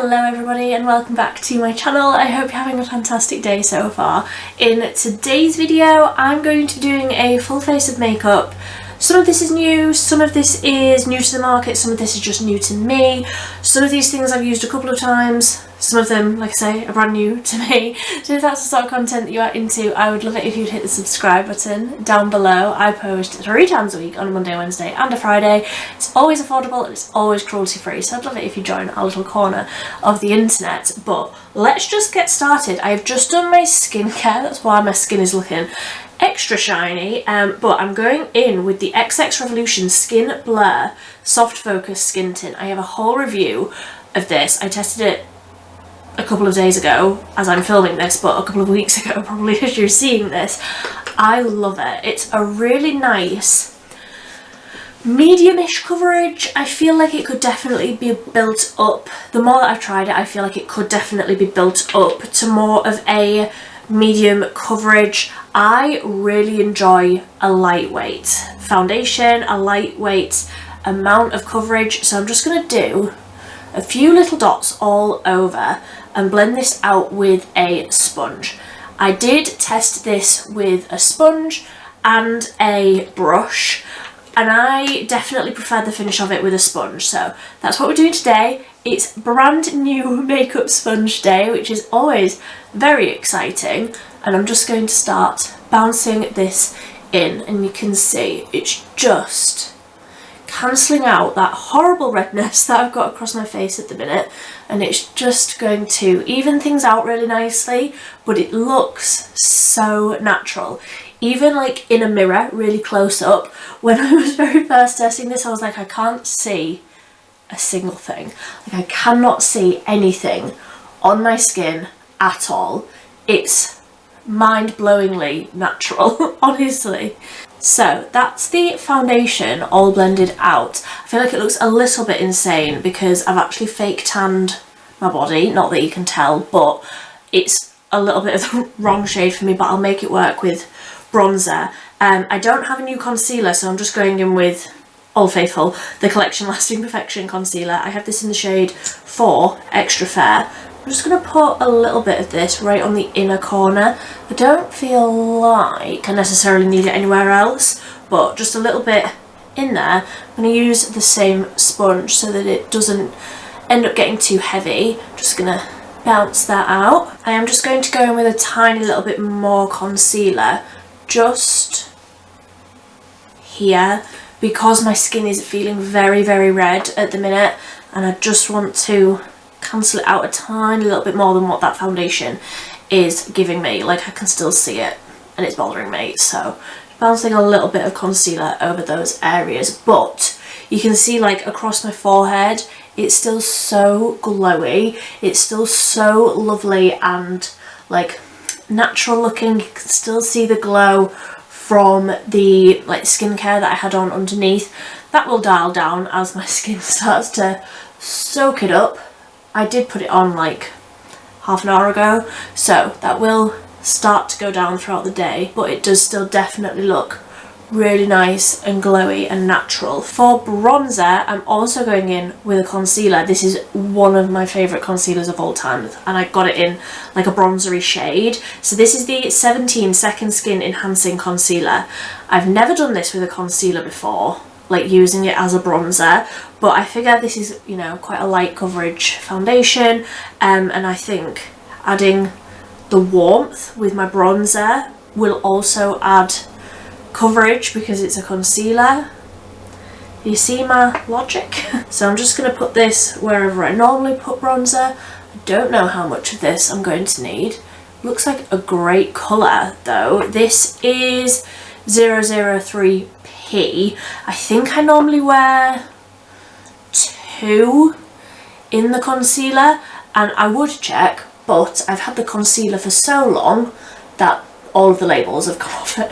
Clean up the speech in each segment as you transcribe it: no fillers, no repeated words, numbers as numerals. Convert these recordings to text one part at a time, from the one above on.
Hello everybody and welcome back to my channel. I hope you're having a fantastic day so far. In today's video I'm going to be doing a full face of makeup. Some of this is new, some of this is new to the market, some of this is just new to me. Some of these things I've used a couple of times, some of them, like I say, are brand new to me. So if that's the sort of content that you are into, I would love it if you'd hit the subscribe button down below. I post 3 times a week on a Monday, Wednesday and a Friday. It's always affordable and it's always cruelty free, so I'd love it if you join our little corner of the internet. But let's just get started. I've just done my skincare, that's why my skin is looking extra shiny, but I'm going in with the XX Revolution Skin Blur Soft Focus Skin Tint. I have a whole review of this. I tested it a couple of days ago as I'm filming this, but a couple of weeks ago probably as you're seeing this. I love it. It's a really nice medium-ish coverage. I feel like it could definitely be built up. The more that I've tried it, I feel like it could definitely be built up to more of a medium coverage. I really enjoy a lightweight foundation, a lightweight amount of coverage, so I'm just going to do a few little dots all over and blend this out with a sponge. I did test this with a sponge and a brush, and I definitely prefer the finish of it with a sponge, so that's what we're doing today. It's brand new makeup sponge day, which is always very exciting, and I'm just going to start bouncing this in, and you can see it's just cancelling out that horrible redness that I've got across my face at the minute, and it's just going to even things out really nicely, but it looks so natural. Even like in a mirror really close up, when I was very first testing this, I was like, I can't see a single thing. Like, I cannot see anything on my skin at all. It's mind-blowingly natural, honestly. So that's the foundation all blended out. I feel like it looks a little bit insane because I've actually fake tanned my body, not that you can tell, but it's a little bit of the wrong shade for me, but I'll make it work with bronzer. I don't have a new concealer, so I'm just going in with Old Faithful, the Collection Lasting Perfection concealer. I have this in the shade 4, Extra Fair. I'm just going to put a little bit of this right on the inner corner. I don't feel like I necessarily need it anywhere else, but just a little bit in there. I'm going to use the same sponge so that it doesn't end up getting too heavy. Just going to bounce that out. I am just going to go in with a tiny little bit more concealer just here, because my skin is feeling very, very red at the minute, and I just want to cancel it out a tiny little bit more than what that foundation is giving me. Like, I can still see it and it's bothering me, so bouncing a little bit of concealer over those areas. But you can see, like, across my forehead, it's still so glowy, it's still so lovely and like natural looking. You can still see the glow from the like skincare that I had on underneath. That will dial down as my skin starts to soak it up. I did put it on like half an hour ago, so that will start to go down throughout the day, but it does still definitely look really nice and glowy and natural. For bronzer, I'm also going in with a concealer. This is one of my favourite concealers of all time, and I got it in like a bronzery shade. So this is the 17 Second Skin Enhancing Concealer. I've never done this with a concealer before, like using it as a bronzer, but I figure this is, you know, quite a light coverage foundation, and I think adding the warmth with my bronzer will also add coverage because it's a concealer. You see my logic? So I'm just going to put this wherever I normally put bronzer. I don't know how much of this I'm going to need. Looks like a great colour though. This is 003P. I think I normally wear 2 in the concealer, and I would check, but I've had the concealer for so long that all of the labels have come off it.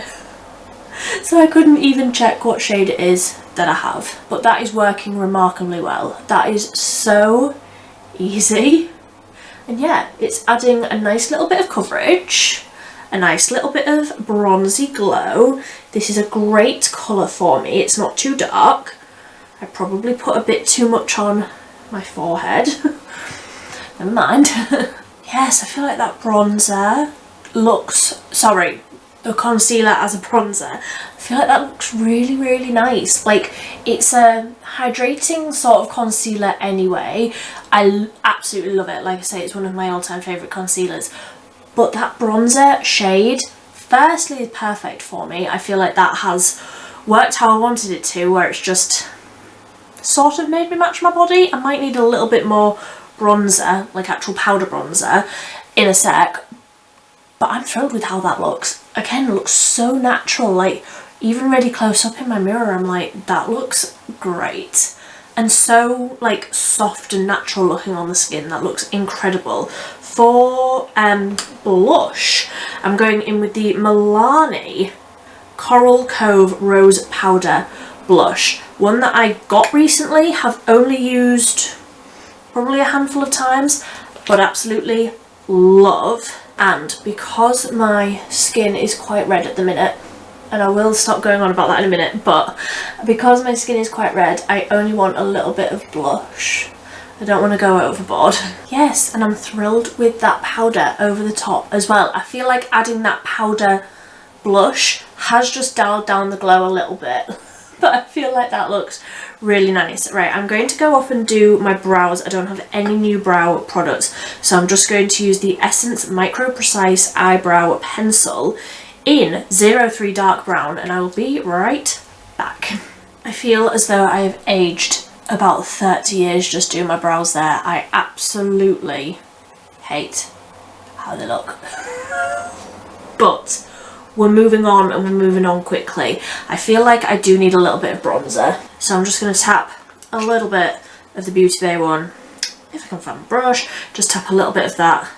So I couldn't even check what shade it is that I have, but that is working remarkably well. That is so easy, and yeah, it's adding a nice little bit of coverage, a nice little bit of bronzy glow. This is a great colour for me. It's not too dark. I probably put a bit too much on my forehead. never mind. Yes, I feel like that bronzer looks, sorry, the concealer as a bronzer, I feel like that looks really, really nice. Like, it's a hydrating sort of concealer anyway. I absolutely love it. Like I say, it's one of my all-time favourite concealers. But that bronzer shade, firstly, is perfect for me. I feel like that has worked how I wanted it to, where it's just sort of made me match my body. I might need a little bit more bronzer, like actual powder bronzer, in a sec. But I'm thrilled with how that looks. Again, it looks so natural. Like, even really close up in my mirror, I'm like, that looks great. And so, like, soft and natural looking on the skin. That looks incredible. For blush, I'm going in with the Milani Coral Cove Rose Powder Blush. One that I got recently, have only used probably a handful of times, but absolutely love. And because my skin is quite red at the minute, and I will stop going on about that in a minute, but because my skin is quite red, I only want a little bit of blush. I don't want to go overboard. Yes, and I'm thrilled with that powder over the top as well. I feel like adding that powder blush has just dialed down the glow a little bit. But I feel like that looks really nice. Right, I'm going to go off and do my brows. I don't have any new brow products, so I'm just going to use the Essence Micro Precise Eyebrow Pencil in 03 Dark Brown, and I will be right back. I feel as though I have aged about 30 years just doing my brows there. I absolutely hate how they look. But we're moving on, and we're moving on quickly. I feel like I do need a little bit of bronzer, so I'm just going to tap a little bit of the Beauty Bay one. If I can find a brush, just tap a little bit of that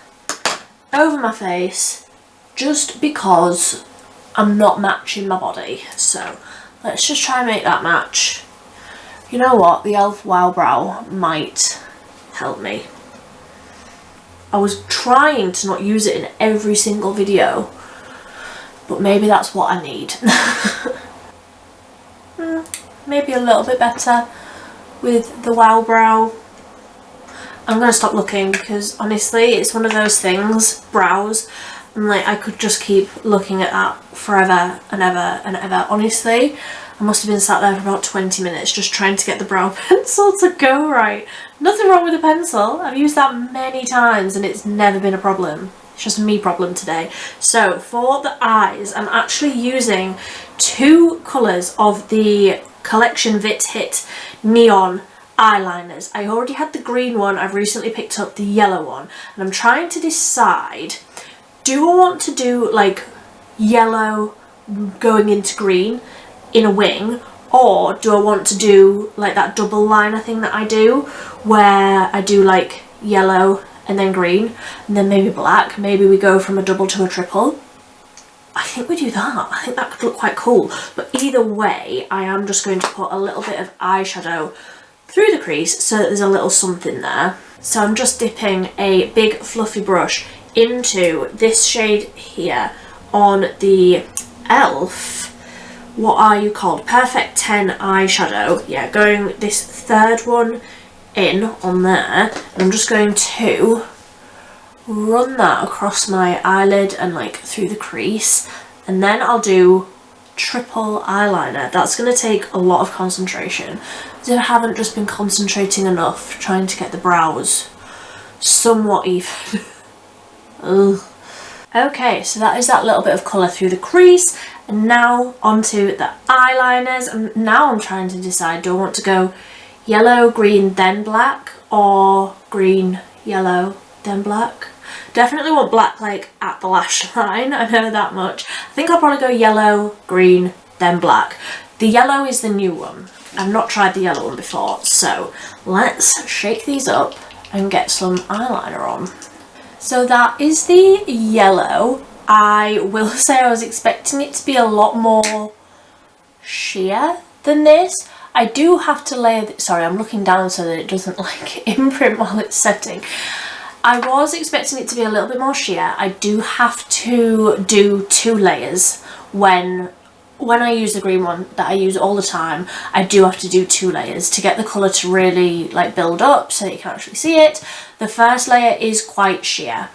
over my face, just because I'm not matching my body. So let's just try and make that match. You know what? The e.l.f. Wow Brow might help me. I was trying to not use it in every single video, but maybe that's what I need. Maybe a little bit better with the Wow Brow. I'm going to stop looking because honestly it's one of those things, brows, and like I could just keep looking at that forever and ever and ever. Honestly, I must have been sat there for about 20 minutes just trying to get the brow pencil to go right. Nothing wrong with the pencil. I've used that many times and it's never been a problem. It's just a me problem today. So for the eyes, I'm actually using two colours of the Collection Vit Hit Neon eyeliners. I already had the green one, I've recently picked up the yellow one, and I'm trying to decide, do I want to do like yellow going into green in a wing, or do I want to do like that double liner thing that I do, where I do like yellow and then green, and then maybe black. Maybe we go from a double to a triple. I think we do that. I think that could look quite cool. But either way, I am just going to put a little bit of eyeshadow through the crease so that there's a little something there. So I'm just dipping a big fluffy brush into this shade here on the e.l.f. What are you called? Perfect 10 eyeshadow. Yeah, going this third one in on there, and I'm just going to run that across my eyelid and like through the crease, and then I'll do triple eyeliner. That's going to take a lot of concentration, so I haven't just been concentrating enough trying to get the brows somewhat even. Ugh. Okay, so that is that little bit of colour through the crease, and now onto the eyeliners. And now I'm trying to decide, do I want to go yellow, green, then black, or green, yellow, then black? Definitely want black like at the lash line, I know that much. I think I'll probably go yellow, green, then black. The yellow is the new one. I've not tried the yellow one before, so let's shake these up and get some eyeliner on. So that is the yellow. I will say I was expecting it to be a lot more sheer than this. I do have to layer sorry, I'm looking down so that it doesn't like imprint while it's setting. I was expecting it to be a little bit more sheer. I do have to do 2 layers when when I use the green one that I use all the time, I do have to do 2 layers to get the colour to really like build up so that you can actually see it. The first layer is quite sheer.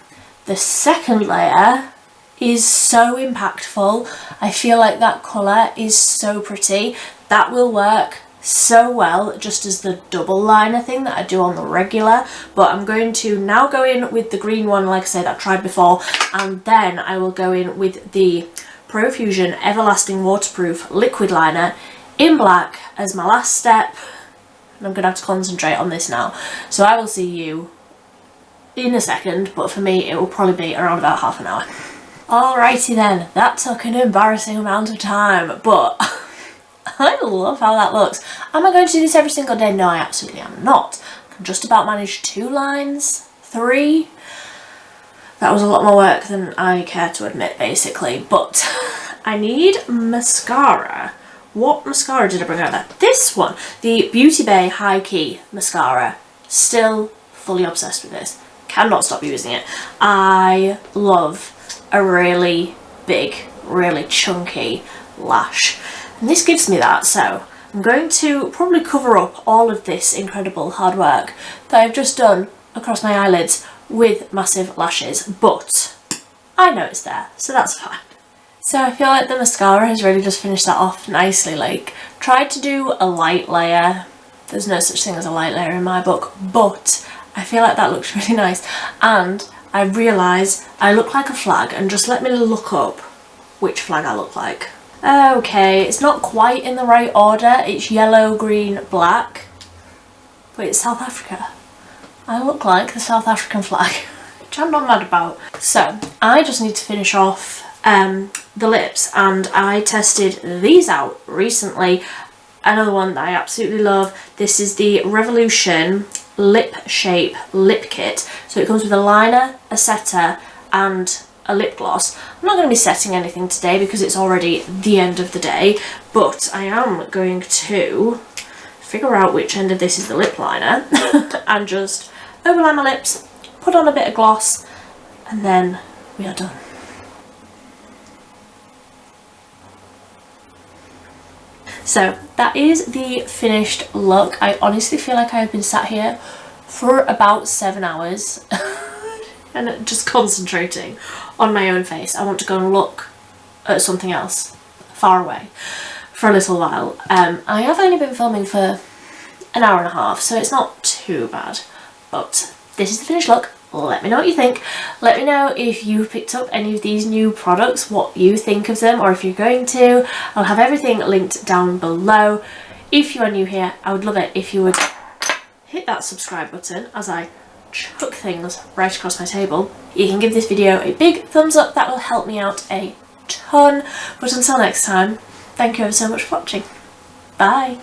The second layer is so impactful. I feel like that colour is so pretty. That will work so well just as the double liner thing that I do on the regular, but I'm going to now go in with the green one, like I said, that I tried before, and then I will go in with the Profusion Everlasting Waterproof Liquid Liner in black as my last step, and I'm going to have to concentrate on this now. So I will see you in a second, but for me it will probably be around about half an hour. Alrighty then, that took an embarrassing amount of time, but I love how that looks. Am I going to do this every single day? No, I absolutely am not. I can just about manage 2 lines, 3. That was a lot more work than I care to admit, basically, but I need mascara. What mascara did I bring out there? This one, the Beauty Bay High Key Mascara. Still fully obsessed with this. Cannot stop using it. I love a really big, really chunky lash. And this gives me that, so I'm going to probably cover up all of this incredible hard work that I've just done across my eyelids with massive lashes, but I know it's there, so that's fine. So I feel like the mascara has really just finished that off nicely. Like, tried to do a light layer. There's no such thing as a light layer in my book, but I feel like that looks really nice. And I realise I look like a flag, and just let me look up which flag I look like. Okay, it's not quite in the right order. It's yellow, green, black. But it's South Africa. I look like the South African flag, which I'm not mad about. So I just need to finish off the lips, and I tested these out recently. Another one that I absolutely love. This is the Revolution Lip Shape Lip Kit. So it comes with a liner, a setter, and a lip gloss. I'm not going to be setting anything today because it's already the end of the day, but I am going to figure out which end of this is the lip liner and just overline my lips, put on a bit of gloss, and then we are done. So that is the finished look. I honestly feel like I have been sat here for about 7 hours and just concentrating on my own face. I want to go and look at something else far away for a little while. I have only been filming for an hour and a half, so it's not too bad, but this is the finished look. Let me know what you think. Let me know if you picked up any of these new products, what you think of them, or if you're going to. I'll have everything linked down below. If you are new here, I would love it if you would hit that subscribe button as I chuck things right across my table. You can give this video a big thumbs up, that will help me out a ton. But until next time, thank you ever so much for watching. Bye!